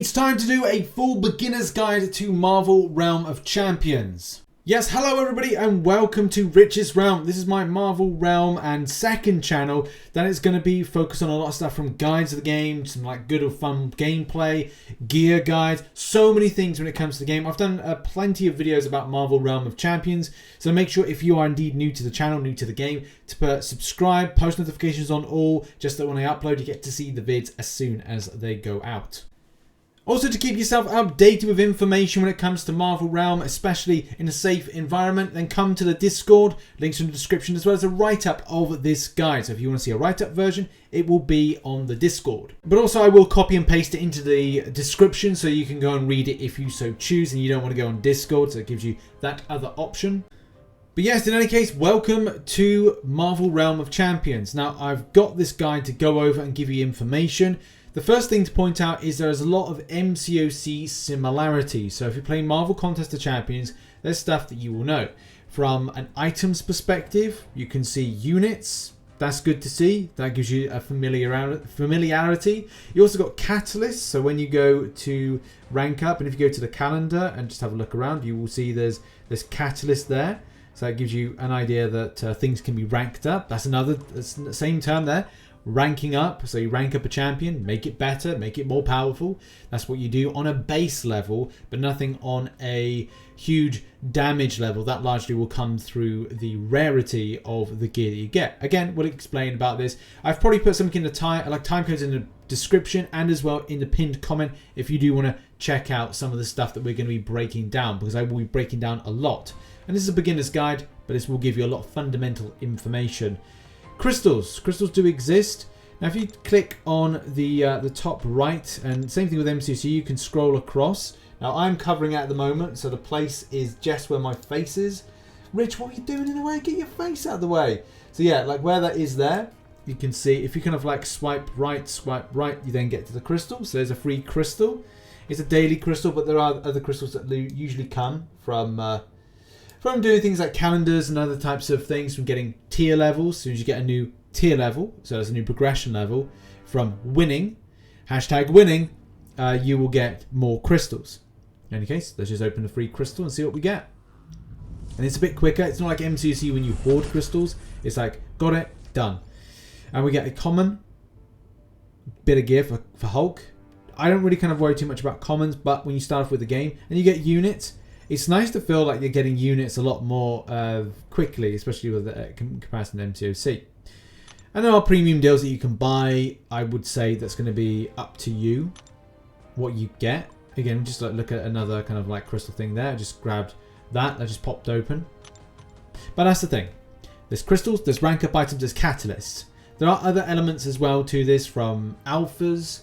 It's time to do a full beginner's guide to Marvel Realm of Champions. Yes, hello everybody and welcome to Rich's Realm. This is my Marvel Realm and second channel that is going to be focused on a lot of stuff from guides of the game, some like good or fun gameplay, gear guides, so many things when it comes to the game. I've done plenty of videos about Marvel Realm of Champions, so make sure if you are indeed new to the channel, new to the game, to subscribe, post notifications on all, just that when I upload you get to see the vids as soon as they go out. Also, to keep yourself updated with information when it comes to Marvel Realm, especially in a safe environment, then come to the Discord. Links in the description, as well as a write-up of this guide. So if you want to see a write-up version, it will be on the Discord. But also, I will copy and paste it into the description so you can go and read it if you so choose and you don't want to go on Discord, so it gives you that other option. But yes, in any case, welcome to Marvel Realm of Champions. Now, I've got this guide to go over and give you information. The first thing to point out is there's a lot of MCOC similarities. So if you're playing Marvel Contest of Champions, there's stuff that you will know. From an items perspective, you can see units. That's good to see. That gives you a familiarity. You also got catalysts. So when you go to rank up, and if you go to the calendar and just have a look around, you will see there's catalyst there. So that gives you an idea that things can be ranked up. That's the same term there. Ranking up, so you rank up a champion, make it better, make it more powerful. That's what you do on a base level, but nothing on a huge damage level. That largely will come through the rarity of the gear that you get. Again, we'll explain about this. I've probably put something in the time codes in the description and as well in the pinned comment if you do want to check out some of the stuff that we're going to be breaking down, because I will be breaking down a lot. And this is a beginner's guide, but this will give you a lot of fundamental information. Crystals do exist. Now if you click on the top right, and same thing with MCOC, you can scroll across. Now I'm covering it at the moment, so the place is just where my face is. Rich, what are you doing in the way? Get your face out of the way. So yeah, like where that is there, you can see if you kind of like swipe right, you then get to the crystal. So there's a free crystal. It's a daily crystal, but there are other crystals that usually come from doing things like calendars and other types of things, from getting tier levels. As soon as you get a new tier level, so there's a new progression level, from winning, #winning, you will get more crystals. In any case, let's just open the free crystal and see what we get. And it's a bit quicker. It's not like MCOC when you hoard crystals. It's like, got it, done. And we get a common bit of gear for Hulk. I don't really kind of worry too much about commons, but when you start off with the game and you get units, it's nice to feel like you're getting units a lot more quickly, especially with the comparison to MCOC. And there are premium deals that you can buy. I would say that's going to be up to you what you get. Again, just like look at another kind of like crystal thing there. I just grabbed that. Just popped open. But that's the thing. There's crystals, there's rank up items, there's catalysts. There are other elements as well to this, from alphas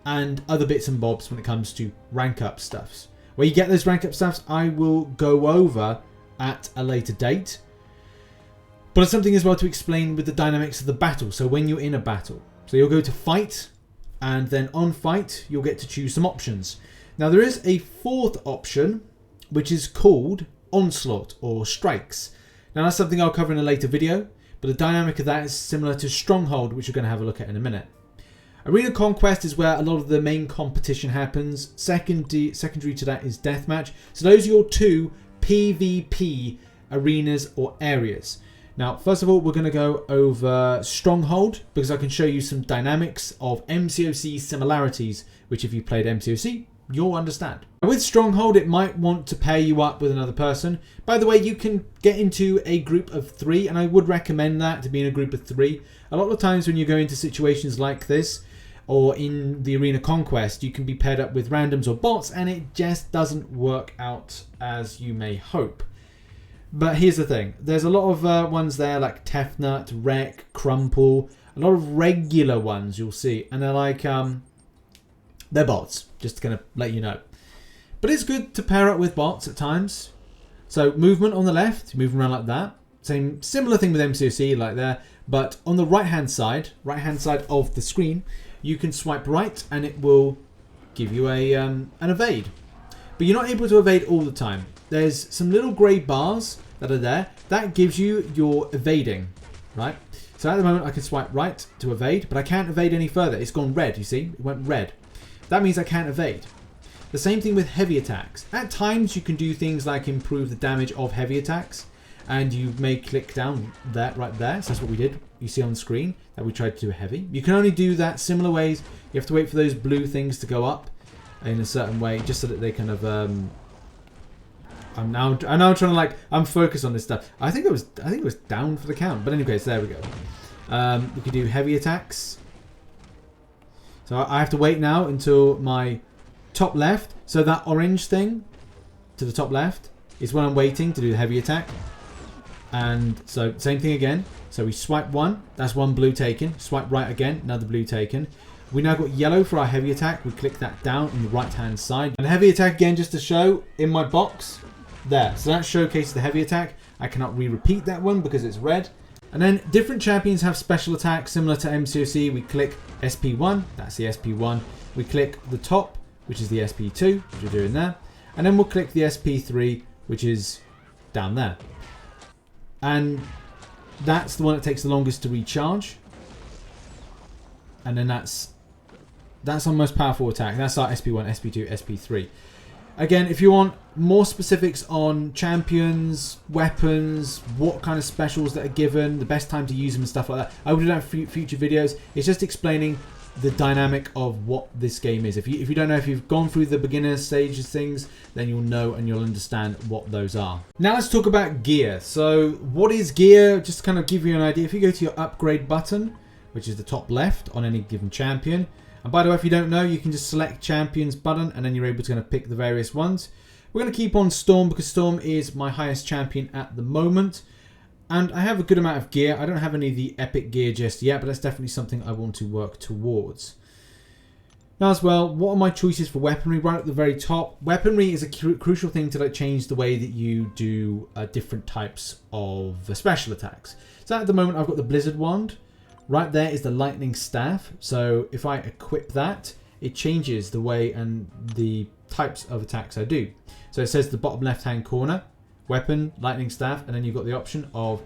and other bits and bobs when it comes to rank up stuffs. Where you get those rank up stuffs, I will go over at a later date. But it's something as well to explain with the dynamics of the battle. So when you're in a battle, so you'll go to fight, and then on fight, you'll get to choose some options. Now there is a fourth option, which is called onslaught or strikes. Now that's something I'll cover in a later video, but the dynamic of that is similar to Stronghold, which we're going to have a look at in a minute. Arena Conquest is where a lot of the main competition happens. Secondary to that is Deathmatch. So those are your two PvP arenas or areas. Now, first of all, we're going to go over Stronghold, because I can show you some dynamics of MCOC similarities, which if you played MCOC, you'll understand. With Stronghold, it might want to pair you up with another person. By the way, you can get into a group of 3, and I would recommend that, to be in a group of 3. A lot of times when you go into situations like this, or in the Arena Conquest, you can be paired up with randoms or bots, and it just doesn't work out as you may hope. But here's the thing. There's a lot of ones there like Tefnut, Wreck, Crumple. A lot of regular ones you'll see. And they're like, they're bots. Just to kind of let you know. But it's good to pair up with bots at times. So movement on the left, moving around like that. Similar thing with MCOC like there. But on the right hand side of the screen, you can swipe right and it will give you an evade. But you're not able to evade all the time. There's some little grey bars that are there. That gives you your evading, right? So at the moment I can swipe right to evade, but I can't evade any further. It's gone red, you see? It went red. That means I can't evade. The same thing with heavy attacks. At times you can do things like improve the damage of heavy attacks, and you may click down that right there. So that's what we did. You see on the screen that we tried to do heavy. You can only do that similar ways. You have to wait for those blue things to go up in a certain way, just so that they kind of I'm now trying to I'm focused on this stuff. I think it was down for the count, but anyways, there we go. We can do heavy attacks. So I have to wait now until my top left. So that orange thing to the top left is when I'm waiting to do the heavy attack. And so same thing again. So we swipe one, that's one blue taken. Swipe right again, another blue taken. We now got yellow for our heavy attack. We click that down on the right hand side. And heavy attack again, just to show in my box there. So that showcases the heavy attack. I cannot re-repeat that one because it's red. And then different champions have special attacks similar to MCOC. We click SP1, that's the SP1. We click the top, which is the SP2, which we're doing there. And then we'll click the SP3, which is down there. And that's the one that takes the longest to recharge. And then that's our most powerful attack. That's our SP1, SP2, SP3. Again, if you want more specifics on champions, weapons, what kind of specials that are given, the best time to use them and stuff like that, I will do that for future videos. It's just explaining the dynamic of what this game is. If you don't know, if you've gone through the beginner stage of things, then you'll know and you'll understand what those are. Now let's talk about gear. So what is gear? Just to kind of give you an idea, if you go to your upgrade button, which is the top left on any given champion, and by the way, if you don't know, you can just select champions button and then you're able to kind of pick the various ones. We're going to keep on Storm because Storm is my highest champion at the moment. And I have a good amount of gear. I don't have any of the epic gear just yet, but that's definitely something I want to work towards. Now as well, what are my choices for weaponry? Right at the very top, weaponry is a crucial thing to change the way that you do different types of special attacks. So at the moment, I've got the Blizzard Wand. Right there is the Lightning Staff. So if I equip that, it changes the way and the types of attacks I do. So it says the bottom left-hand corner, weapon, lightning staff, and then you've got the option of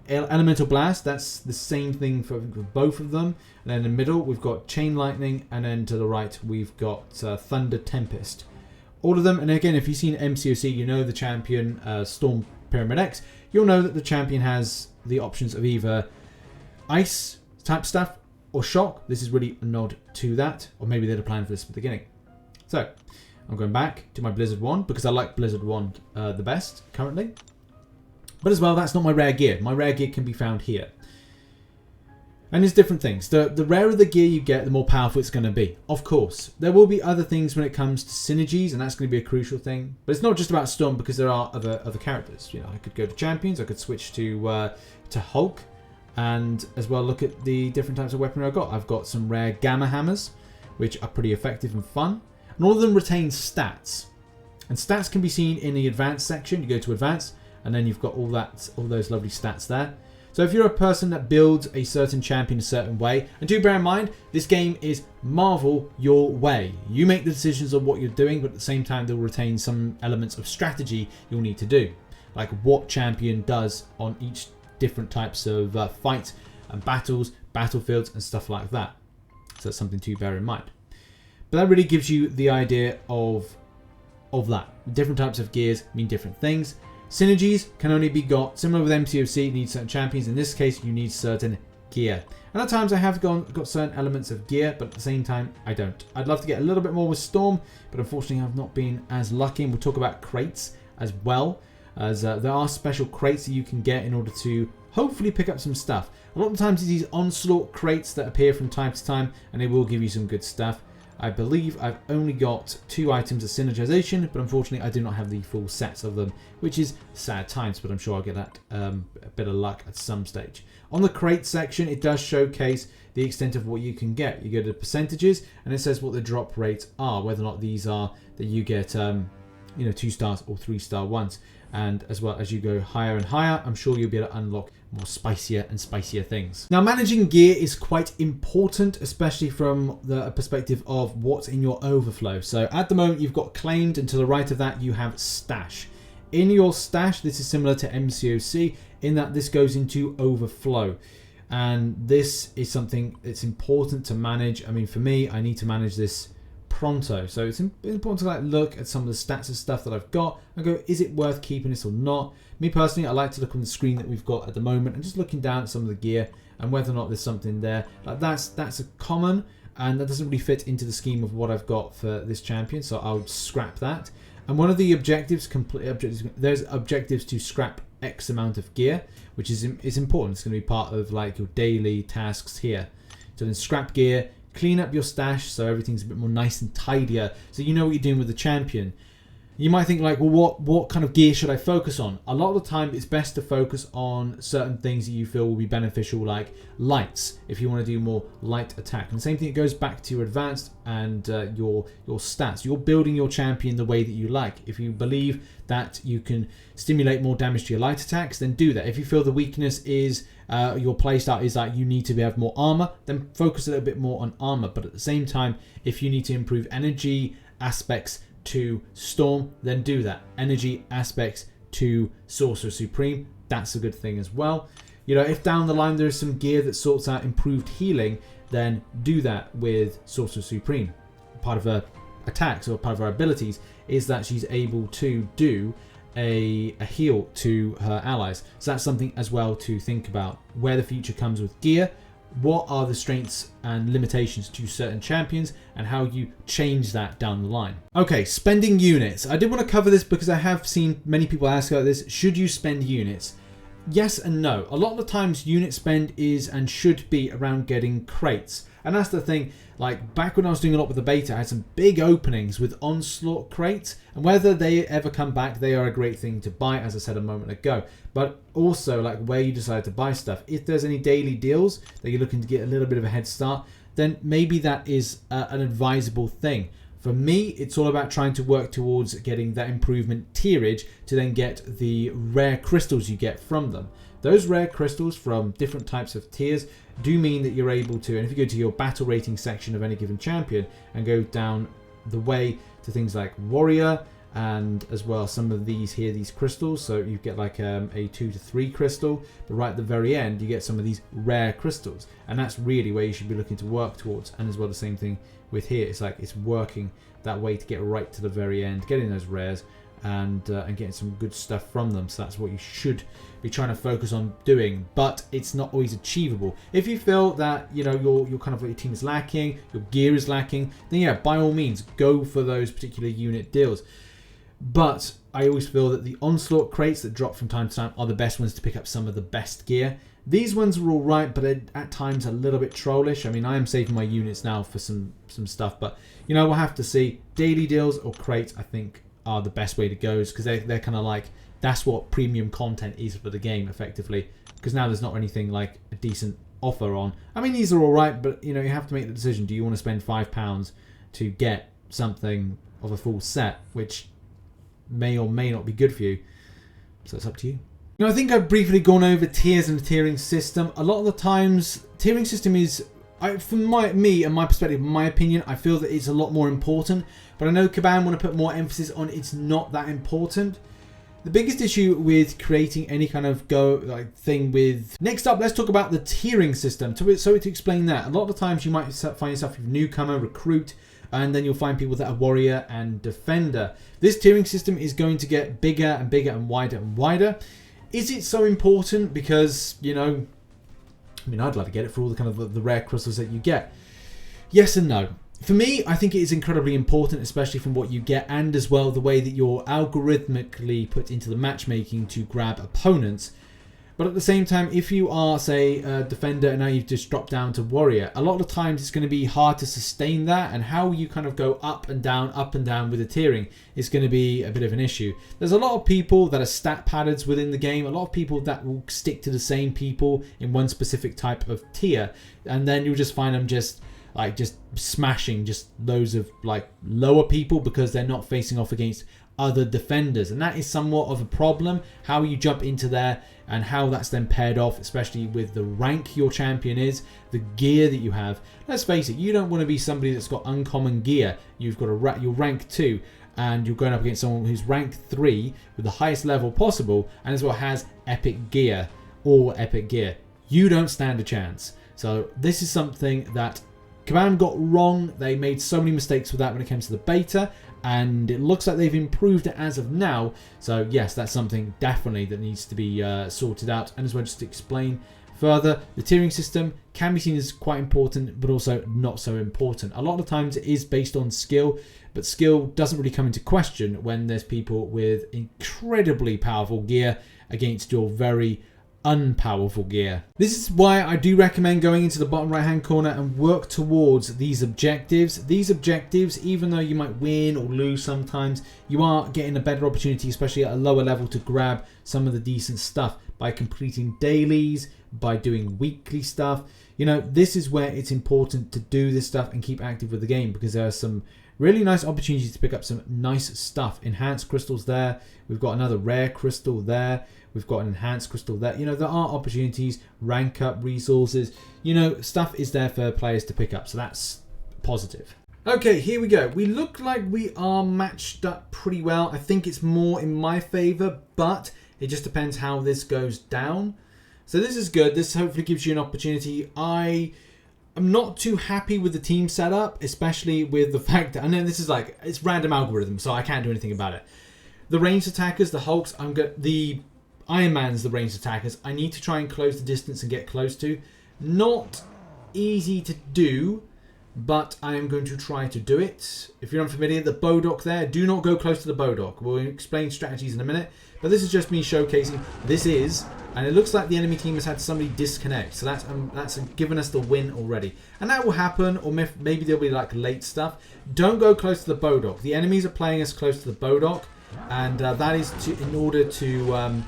elemental blast. That's the same thing for both of them. And then in the middle, we've got chain lightning, and then to the right, we've got thunder tempest. All of them, and again, if you've seen MCOC, you know the champion Storm Pyramid X. You'll know that the champion has the options of either ice type stuff or shock. This is really a nod to that, or maybe they'd have planned for this at the beginning. So I'm going back to my Blizzard Wand because I like Blizzard Wand the best currently. But as well, that's not my rare gear. My rare gear can be found here. And there's different things. The rarer the gear you get, the more powerful it's going to be. Of course, there will be other things when it comes to synergies, and that's going to be a crucial thing. But it's not just about Storm because there are other characters. You know, I could go to champions. I could switch to Hulk, and as well look at the different types of weaponry I've got. I've got some rare Gamma Hammers, which are pretty effective and fun. And all of them retain stats. And stats can be seen in the advanced section. You go to advanced, and then you've got all those lovely stats there. So if you're a person that builds a certain champion a certain way, and do bear in mind, this game is Marvel your way. You make the decisions of what you're doing, but at the same time, they'll retain some elements of strategy you'll need to do. Like what champion does on each different types of fights and battles, battlefields, and stuff like that. So that's something to bear in mind. But that really gives you the idea of that. Different types of gears mean different things. Synergies can only be got, similar with MCOC, you need certain champions. In this case, you need certain gear. And at times I have got certain elements of gear, but at the same time, I don't. I'd love to get a little bit more with Storm, but unfortunately I've not been as lucky. And we'll talk about crates as well, as there are special crates that you can get in order to hopefully pick up some stuff. A lot of times these onslaught crates that appear from time to time, and they will give you some good stuff. I believe I've only got 2 items of synergization, but unfortunately I do not have the full sets of them, which is sad times, but I'm sure I'll get that a bit of luck at some stage. On the crate section, it does showcase the extent of what you can get. You go to the percentages, and it says what the drop rates are, whether or not these are that you get 2 stars or 3-star ones. And as well as you go higher and higher, I'm sure you'll be able to unlock more spicier and spicier things. Now, managing gear is quite important, especially from the perspective of what's in your overflow. So at the moment, you've got claimed, and to the right of that, you have stash. In your stash, this is similar to MCOC in that this goes into overflow. And this is something that's important to manage. I mean, for me, I need to manage this pronto. So it's important to like look at some of the stats of stuff that I've got and go, is it worth keeping this or not? Me personally, I like to look on the screen that we've got at the moment and just looking down at some of the gear and whether or not there's something there. Like that's a common, and that doesn't really fit into the scheme of what I've got for this champion, so I'll scrap that. And one of the objectives, there's objectives to scrap X amount of gear, which is important. It's going to be part of like your daily tasks here. So then scrap gear, clean up your stash so everything's a bit more nice and tidier, so you know what you're doing with the champion. You might think like, well, what kind of gear should I focus on? A lot of the time it's best to focus on certain things that you feel will be beneficial, like lights, if you want to do more light attack. And the same thing, it goes back to your advanced and your stats. You're building your champion the way that you like. If you believe that you can stimulate more damage to your light attacks, then do that. If you feel the weakness is your playstyle is that you need to have more armor, then focus a little bit more on armor. But at the same time, if you need to improve energy aspects to Storm, then do that. Energy aspects to Sorcerer Supreme, that's a good thing as well. You know, if down the line there is some gear that sorts out improved healing, then do that with Sorcerer Supreme. Part of her attacks or part of her abilities is that she's able to do a heal to her allies. So that's something as well to think about. Where the future comes with gear, what are the strengths and limitations to certain champions, and how you change that down the line. Okay, spending units. I did want to cover this because I have seen many people ask about this. Should you spend units? Yes and no. A lot of the times unit spend is and should be around getting crates. And that's the thing, like back when I was doing a lot with the beta, I had some big openings with onslaught crates, and whether they ever come back, they are a great thing to buy, as I said a moment ago. But also like where you decide to buy stuff. If there's any daily deals that you're looking to get a little bit of a head start, then maybe that is an advisable thing. For me, it's all about trying to work towards getting that improvement tierage to then get the rare crystals you get from them. Those rare crystals from different types of tiers do mean that you're able to, and if you go to your battle rating section of any given champion and go down the way to things like warrior and as well some of these here, these crystals, so you get like a 2 to 3 crystal, but right at the very end you get some of these rare crystals, and that's really where you should be looking to work towards. And as well the same thing with here, it's like it's working that way to get right to the very end, getting those rares and getting some good stuff from them. So that's what you should be trying to focus on doing, but it's not always achievable. If you feel that, you know, your kind of your team is lacking, your gear is lacking, then yeah, by all means go for those particular unit deals. But I always feel that the onslaught crates that drop from time to time are the best ones to pick up some of the best gear. These ones are all right, but they're at times a little bit trollish. I mean, I am saving my units now for some stuff, but you know, we'll have to see. Daily deals or crates, I think, are the best way to go, because they're kind of like, that's what premium content is for the game effectively, because now there's not anything like a decent offer on. I mean, these are all right, but you know, you have to make the decision. Do you want to spend £5 to get something of a full set, which may or may not be good for you? So it's up to you. Now, I think I've briefly gone over tiers and the tiering system. A lot of the times, tiering system is, from me and my perspective, my opinion, I feel that it's a lot more important. But I know Kabam want to put more emphasis on it's not that important. The biggest issue with creating any kind of thing with... Next up, let's talk about the tiering system. So to explain that, a lot of the times you might find yourself with newcomer, recruit, and then you'll find people that are warrior and defender. This tiering system is going to get bigger and bigger and wider and wider. Is it so important? Because, you know, I mean, I'd like to get it for all the kind of the rare crystals that you get. Yes and no. For me, I think it is incredibly important, especially from what you get, and as well the way that you're algorithmically put into the matchmaking to grab opponents. But at the same time, if you are, say, a defender and now you've just dropped down to warrior, a lot of the times it's going to be hard to sustain that, and how you kind of go up and down with the tiering is going to be a bit of an issue. There's a lot of people that are stat paddeds within the game, a lot of people that will stick to the same people in one specific type of tier, and then you'll just find them just smashing just loads of like lower people because they're not facing off against other defenders, and that is somewhat of a problem. How you jump into there and how that's then paired off, especially with the rank your champion is, the gear that you have. Let's face it, you don't want to be somebody that's got uncommon gear. You've got your rank 2 and you're going up against someone who's rank 3 with the highest level possible and as well has epic gear, all epic gear. You don't stand a chance. So this is something that Command got wrong. They made so many mistakes with that when it comes to the beta, and it looks like they've improved it as of now. So yes, that's something definitely that needs to be sorted out. And as well, just to explain further, the tiering system can be seen as quite important, but also not so important. A lot of times it is based on skill, but skill doesn't really come into question when there's people with incredibly powerful gear against your very unpowerful gear. This is why I do recommend going into the bottom right hand corner and work towards these objectives. These objectives, even though you might win or lose sometimes, you are getting a better opportunity, especially at a lower level, to grab some of the decent stuff by completing dailies, by doing weekly stuff. You know, this is where it's important to do this stuff and keep active with the game, because there are some really nice opportunities to pick up some nice stuff. Enhanced crystals there. We've got another rare crystal there. We've got an enhanced crystal there. You know, there are opportunities, rank up resources. You know, stuff is there for players to pick up. So that's positive. Okay, here we go. We look like we are matched up pretty well. I think it's more in my favor, but it just depends how this goes down. So this is good. This hopefully gives you an opportunity. I'm not too happy with the team setup, especially with the fact that, I know this is like, it's random algorithm, so I can't do anything about it. The ranged attackers, the Hulks, the Iron Man's the ranged attackers. I need to try and close the distance and get close to. Not easy to do, but I am going to try to do it. If you're unfamiliar, the Bodok there, do not go close to the Bodok. We'll explain strategies in a minute, but this is just me showcasing. This is, and it looks like the enemy team has had somebody disconnect, so that's given us the win already. And that will happen, or maybe there'll be like late stuff. Don't go close to the Bodok. The enemies are playing us close to the Bodok, and that is in order to...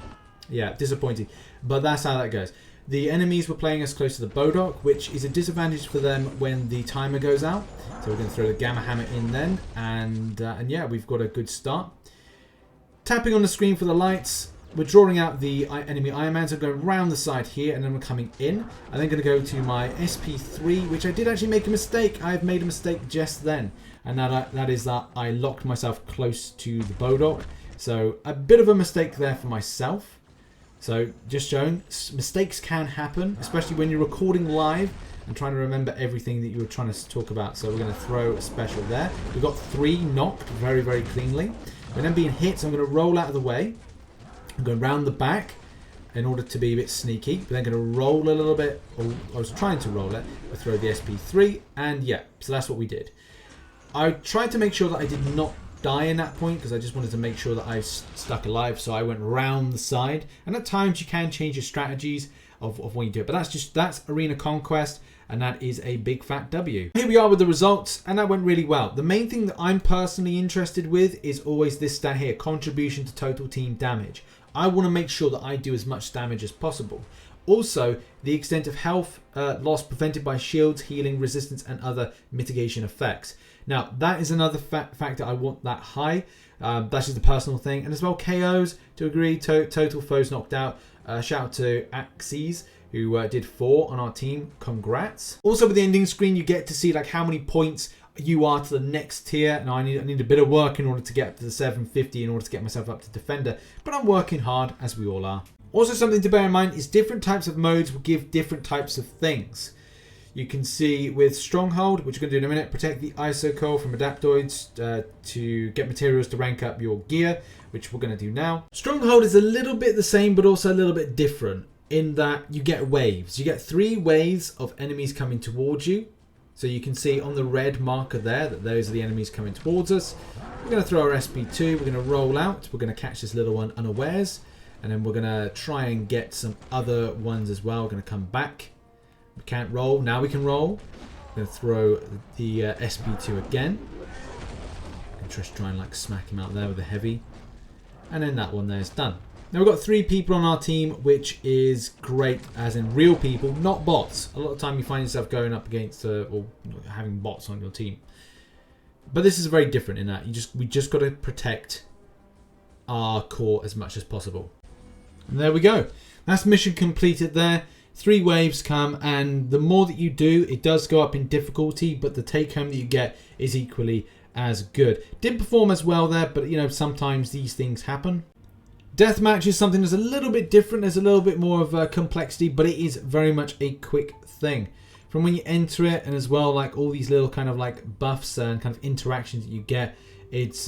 yeah, disappointing. But that's how that goes. The enemies were playing us close to the Bodok, which is a disadvantage for them when the timer goes out. So we're going to throw the Gamma Hammer in then. And yeah, we've got a good start. Tapping on the screen for the lights. We're drawing out the enemy Iron Man. So going around the side here, and then we're coming in. I'm then going to go to my SP3, which I did actually make a mistake. I've made a mistake just then. And that is that I locked myself close to the Bodok. So a bit of a mistake there for myself. So just showing, mistakes can happen, especially when you're recording live and trying to remember everything that you were trying to talk about. So we're going to throw a special there. We've got 3 knocked very, very cleanly. We're then being hit, so I'm going to roll out of the way. I'm going round the back in order to be a bit sneaky. But then going to roll a little bit, or I was trying to roll it. I throw the SP3, and yeah, so that's what we did. I tried to make sure that I did not die in that point, because I just wanted to make sure that I stuck alive, so I went round the side. And at times you can change your strategies of when you do it, but that's Arena Conquest, and that is a big fat W. Here we are with the results, and that went really well. The main thing that I'm personally interested with is always this stat here, contribution to total team damage. I want to make sure that I do as much damage as possible. Also, the extent of health loss prevented by shields, healing, resistance, and other mitigation effects. Now, that is another factor I want that high. That's just a personal thing. And as well, KOs to agree, total foes knocked out. Shout out to Axes, who did 4 on our team. Congrats. Also, with the ending screen, you get to see like how many points you are to the next tier. Now, I need a bit of work in order to get up to the 750 in order to get myself up to Defender. But I'm working hard, as we all are. Also, something to bear in mind is different types of modes will give different types of things. You can see with Stronghold, which we're going to do in a minute, protect the ISO coil from adaptoids to get materials to rank up your gear, which we're going to do now. Stronghold is a little bit the same, but also a little bit different in that you get waves. You get 3 waves of enemies coming towards you. So you can see on the red marker there that those are the enemies coming towards us. We're going to throw our SP2. We're going to roll out. We're going to catch this little one unawares. And then we're going to try and get some other ones as well. We're going to come back. We can't roll. Now we can roll. I'm going to throw the SP2 again. And just try and like smack him out there with a heavy. And then that one there is done. Now we've got 3 people on our team, which is great, as in real people, not bots. A lot of time you find yourself going up against or having bots on your team. But this is very different in that we just got to protect our core as much as possible. And there we go. That's mission completed there. 3 waves come, and the more that you do, it does go up in difficulty, but the take home that you get is equally as good. Didn't perform as well there, but you know, sometimes these things happen. Deathmatch is something that's a little bit different. There's a little bit more of a complexity, but it is very much a quick thing. from when you enter it, and as well like all these little kind of like buffs and kind of interactions that you get. It's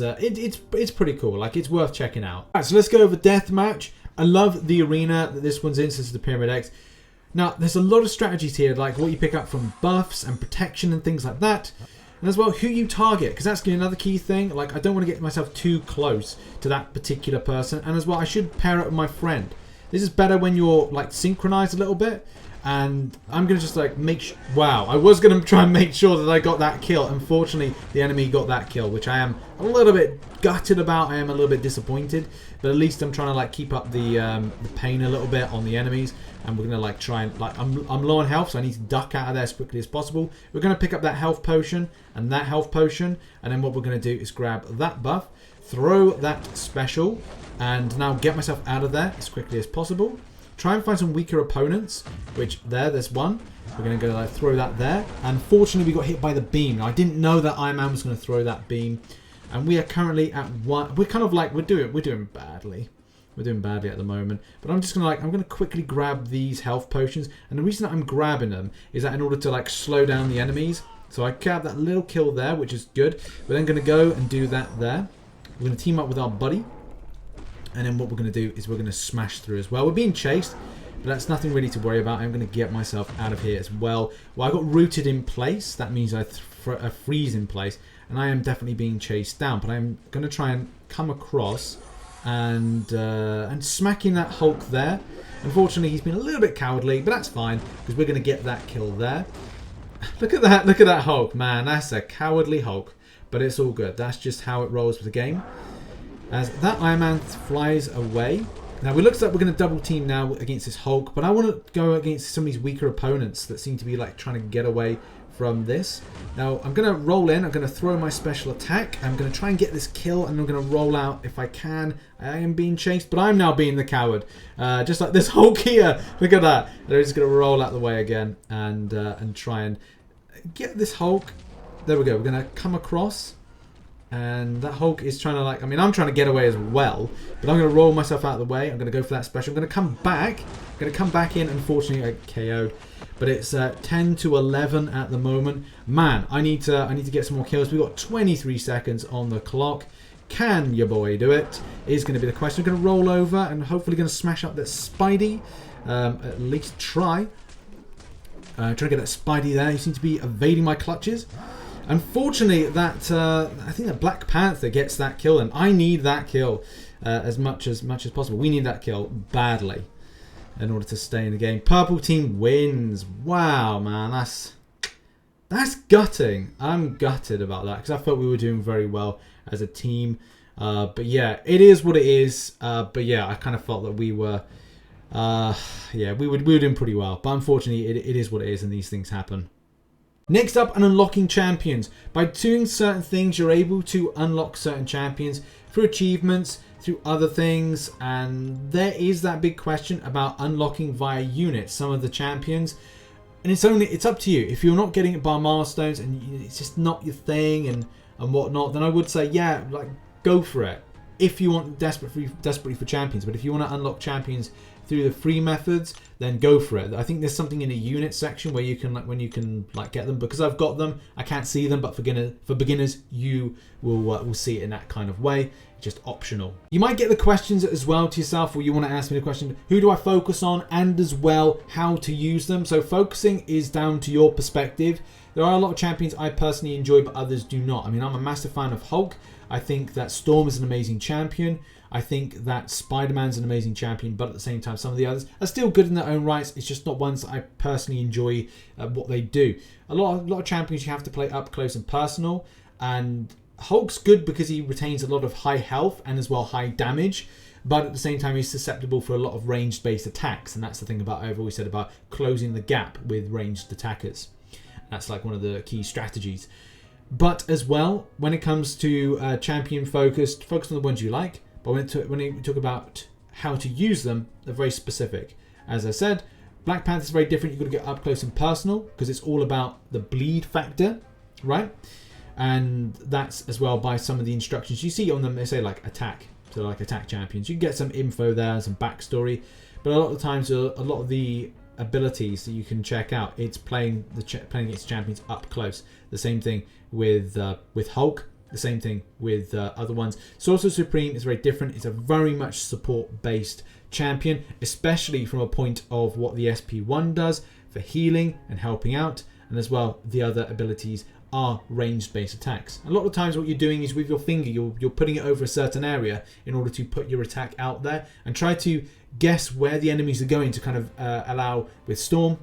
pretty cool. Like, it's worth checking out. Alright, so let's go over Deathmatch. I love the arena that this one's in. This is the Pyramid X. Now, there's a lot of strategies here, like what you pick up from buffs and protection and things like that. And as well, who you target, because that's another key thing. Like, I don't want to get myself too close to that particular person. And as well, I should pair it with my friend. This is better when you're like synchronized a little bit. And I'm going to just like wow, I was going to try and make sure that I got that kill. Unfortunately, the enemy got that kill, which I am a little bit gutted about. I am a little bit disappointed. But at least I'm trying to like keep up the pain a little bit on the enemies. And we're going to like try and like, I'm low on health, so I need to duck out of there as quickly as possible. We're going to pick up that health potion and that health potion. And then what we're going to do is grab that buff, throw that special, and now get myself out of there as quickly as possible. Try and find some weaker opponents, which there's one. We're going to go like throw that there. Unfortunately, we got hit by the beam. Now, I didn't know that Iron Man was going to throw that beam. And we are currently at one. We're kind of like, we're doing badly. We're doing badly at the moment. But I'm just going to like, I'm going to quickly grab these health potions. And the reason that I'm grabbing them is that in order to like slow down the enemies. So I grab that little kill there, which is good. We're then going to go and do that there. We're going to team up with our buddy. And then what we're going to do is we're going to smash through as well. We're being chased, but that's nothing really to worry about. I'm going to get myself out of here as well. Well, I got rooted in place. That means I freeze in place. And I am definitely being chased down. But I'm going to try and come across and smacking that Hulk there. Unfortunately, he's been a little bit cowardly, but that's fine because we're going to get that kill there. Look at that. Look at that Hulk, man. That's a cowardly Hulk. But it's all good. That's just how it rolls with the game. As that Iron Man flies away. Now, it looks like we're going to double team now against this Hulk. But I want to go against some of these weaker opponents that seem to be like trying to get away from this. Now, I'm going to roll in. I'm going to throw my special attack. I'm going to try and get this kill. And I'm going to roll out if I can. I am being chased, but I'm now being the coward. Just like this Hulk here. Look at that. They're just going to roll out the way again. And try and get this Hulk. There we go. We're going to come across. And that Hulk is trying to like, I mean, I'm trying to get away as well. But I'm going to roll myself out of the way. I'm going to go for that special. I'm going to come back. I'm going to come back in. Unfortunately, I KO'd. But it's 10 to 11 at the moment. Man, I need to get some more kills. We've got 23 seconds on the clock. Can your boy do it? Is going to be the question. I'm going to roll over and hopefully going to smash up that Spidey. At least try. Try to get that Spidey there. He seems to be evading my clutches. Unfortunately, that I think that Black Panther gets that kill, and I need that kill as much as possible. We need that kill badly in order to stay in the game. Purple team wins. Wow, man, that's gutting. I'm gutted about that because I felt we were doing very well as a team. But yeah, it is what it is. But yeah, I kind of felt that we were, we were doing pretty well. But unfortunately, it is what it is, and these things happen. Next up, unlocking champions. By doing certain things, you're able to unlock certain champions through achievements, through other things, and there is that big question about unlocking via units some of the champions. And it's up to you. If you're not getting it by milestones and it's just not your thing and whatnot, then I would say, yeah, like go for it. If you want desperately for champions, but if you want to unlock champions through the free methods, then go for it. I think there's something in the unit section where you can get them. Because I've got them, I can't see them, but for beginners, you will see it in that kind of way. Just optional. You might get the questions as well to yourself, or you want to ask me the question, who do I focus on, and as well how to use them. So focusing is down to your perspective. There are a lot of champions I personally enjoy, but others do not. I mean, I'm a massive fan of Hulk. I think that Storm is an amazing champion. I think that Spider-Man's an amazing champion, but at the same time, some of the others are still good in their own rights. It's just not ones that I personally enjoy what they do. A lot of champions you have to play up close and personal, and Hulk's good because he retains a lot of high health and as well high damage, but at the same time he's susceptible for a lot of ranged-based attacks, and that's the thing about I've always said about closing the gap with ranged attackers. That's like one of the key strategies. But as well, when it comes to champion focus on the ones you like. But when you talk about how to use them, they're very specific. As I said, Black Panther is very different. You've got to get up close and personal because it's all about the bleed factor, right? And that's as well by some of the instructions you see on them. They say like attack, so like attack champions. You can get some info there and some backstory, but a lot of the times, a lot of the abilities that you can check out. It's playing against champions up close. The same thing with Hulk. The same thing with other ones. Sorcerer Supreme is very different. It's a very much support-based champion, especially from a point of what the SP1 does for healing and helping out, and as well the other abilities are ranged-based attacks. A lot of times what you're doing is with your finger, you're putting it over a certain area in order to put your attack out there and try to guess where the enemies are going to kind of allow. With Storm,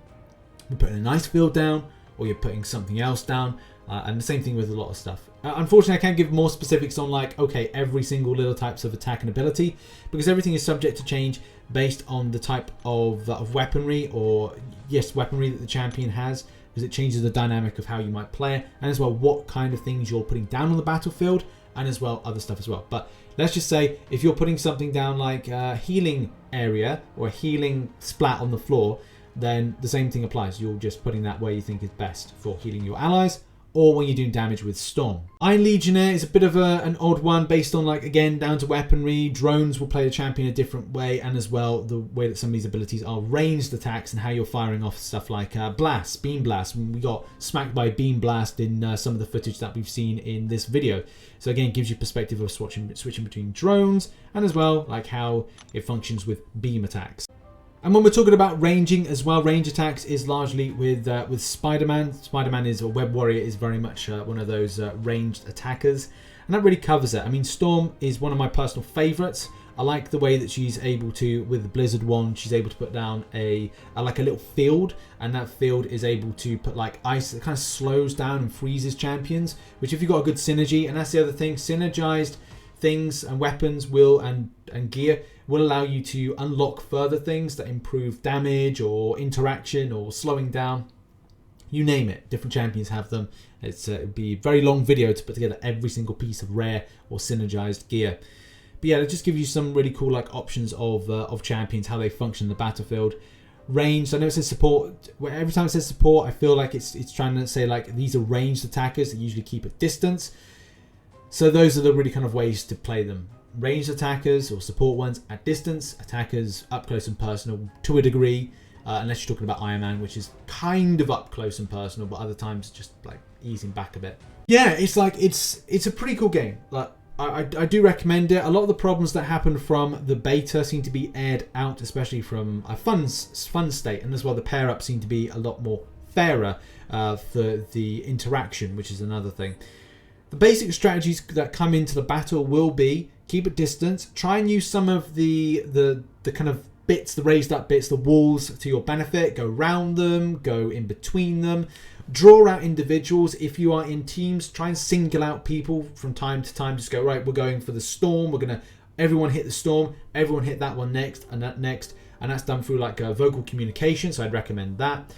you're putting a nice field down, or you're putting something else down, and the same thing with a lot of stuff. Unfortunately, I can't give more specifics on like, okay, every single little types of attack and ability, because everything is subject to change based on the type of weaponry, or yes, weaponry that the champion has, because it changes the dynamic of how you might play it, and as well what kind of things you're putting down on the battlefield, and as well other stuff as well. But let's just say if you're putting something down like a healing area or a healing splat on the floor, then the same thing applies. You're just putting that where you think is best for healing your allies, or when you're doing damage with Storm. Iron Legionnaire is a bit of an odd one based on, like, again, down to weaponry. Drones will play the champion a different way, and as well the way that some of these abilities are ranged attacks and how you're firing off stuff like blast, beam blast. We got smacked by beam blast in some of the footage that we've seen in this video. So again, it gives you perspective of switching between drones, and as well like how it functions with beam attacks. And when we're talking about ranging as well, range attacks is largely with Spider-Man. Spider-Man is, or Web Warrior is very much one of those ranged attackers. And that really covers it. I mean, Storm is one of my personal favorites. I like the way that she's able to, with the Blizzard wand, she's able to put down like a little field. And that field is able to put like ice that kind of slows down and freezes champions. Which if you've got a good synergy, and that's the other thing, synergized things and weapons and gear will allow you to unlock further things that improve damage or interaction or slowing down. You name it, different champions have them. It'd be a very long video to put together every single piece of rare or synergized gear. But yeah, it'll just give you some really cool like options of champions, how they function in the battlefield. Ranged, I know it says support. Every time it says support, I feel like it's trying to say like these are ranged attackers that usually keep at distance. So those are the really kind of ways to play them. Ranged attackers or support ones at distance, attackers up close and personal to a degree, unless you're talking about Iron Man, which is kind of up close and personal, but other times just like easing back a bit. Yeah, it's like it's a pretty cool game. Like I do recommend it. A lot of the problems that happen from the beta seem to be aired out, especially from a fun state, and as well the pair up seem to be a lot more fairer for the interaction, which is another thing. The basic strategies that come into the battle will be keep at distance, try and use some of the kind of bits, the raised up bits, the walls to your benefit, go round them, go in between them, draw out individuals. If you are in teams, try and single out people from time to time. Just go, right, we're going for the Storm, everyone hit the Storm, everyone hit that one next, and that next, and that's done through like vocal communication, so I'd recommend that.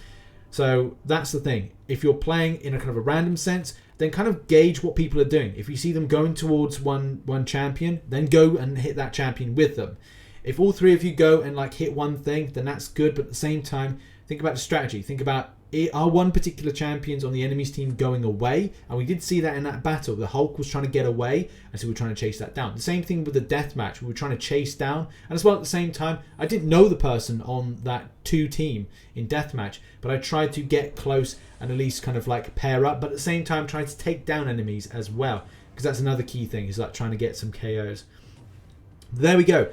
So that's the thing. If you're playing in a kind of a random sense, then kind of gauge what people are doing. If you see them going towards one champion, then go and hit that champion with them. If all three of you go and like hit one thing, then that's good. But at the same time, think about the strategy. Think about, are one particular champions on the enemy's team going away? And we did see that in that battle. The Hulk was trying to get away, and so we're trying to chase that down. The same thing with the deathmatch. We were trying to chase down, and as well at the same time, I didn't know the person on that 2 team in deathmatch, but I tried to get close and at least kind of like pair up, but at the same time trying to take down enemies as well, because that's another key thing, is like trying to get some KOs. There we go.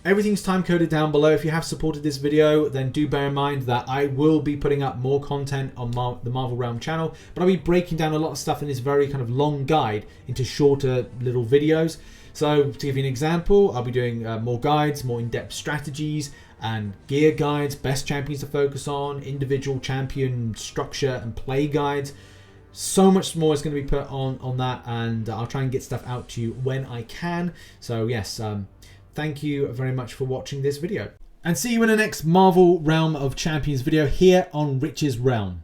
Everything's time coded down below. If you have supported this video, then do bear in mind that I will be putting up more content on the Marvel Realm channel, but I'll be breaking down a lot of stuff in this very kind of long guide into shorter little videos. So to give you an example, I'll be doing more guides, more in-depth strategies and gear guides, best champions to focus on, individual champion structure and play guides. So much more is going to be put on that, and I'll try and get stuff out to you when I can. So yes, thank you very much for watching this video, and see you in the next Marvel Realm of Champions video here on Rich's Realm.